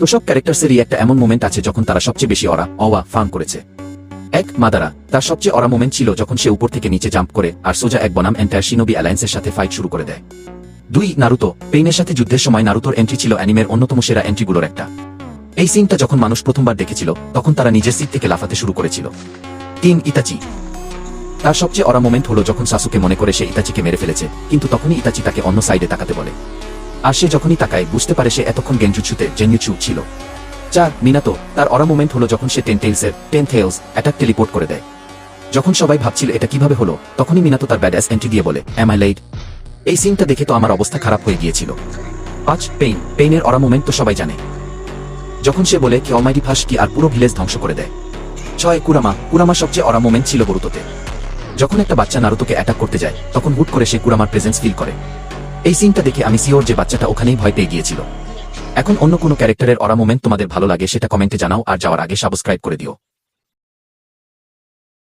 তো সব ক্যারেক্টার্সেরই একটা এমন মোমেন্ট আছে যখন তারা সবচেয়ে বেশি অওয়া ফান করেছে। এক, মাদারা, তার সবচেয়ে মোমেন্ট ছিল যখন সে উপর থেকে নিচে জাম্প করে আর সোজা এক বনাম এন্টায়ার শিনোবি অ্যালায়েন্সের সাথে ফাইট শুরু করে দেয়। 2, নারুতো, পেইনের সাথে যুদ্ধের সময় নারুতোর এন্ট্রি ছিল অ্যানিমের অন্যতম সেরা এন্ট্রিগুলোর একটা। এই সিনটা যখন মানুষ প্রথমবার দেখেছিল তখন তারা নিজের সিট থেকে লাফাতে শুরু করেছিল। 3, ইতাচি, তার সবচেয়ে মোমেন্ট হলো যখন সাসুকে মনে করে সে ইতাচিকে মেরে ফেলেছে, কিন্তু তখনই ইতাচি তাকে অন্য সাইডে তাকাতে বলে, আর সে যখনই তাকায় বুঝতে পারে সে এতক্ষণ জেনজুৎসু ছিল। 4, মিনাতো, তার মোমেন্ট হলো যখন সে 10 টেইলস অ্যাটাক টেলিপোর্ট করে দেয়। যখন সবাই ভাবছিল এটা কিভাবে হলো, তখনই মিনাতো তার ব্যাডাস এন্ট্রি দিয়ে বলে, অ্যাম আই লেট? এই সিনটা দেখে তো আমার অবস্থা খারাপ হয়ে গিয়েছিল। 5, পেইনের মোমেন্ট তো সবাই জানে, যখন সে বলে কি অলমাইটি ফাঁস কি আর পুরো ভিলেজ ধ্বংস করে দেয়। 6, কুরামা সবচেয়ে মোমেন্ট ছিল বরুতোতে। যখন একটা বাচ্চা নারুতোকে অ্যাটাক করতে যায় তখন হুট করে সে কুরামার প্রেজেন্স ফিল করে। এই সিনটা দেখে আমি সিওর যে বাচ্চাটা ওখানেই ভয় পেয়ে গিয়েছিল। এখন অন্য কোনো ক্যারেক্টারের মোমেন্ট তোমাদের ভালো লাগে সেটা কমেন্টে জানাও, আর যাওয়ার আগে সাবস্ক্রাইব করে দিও।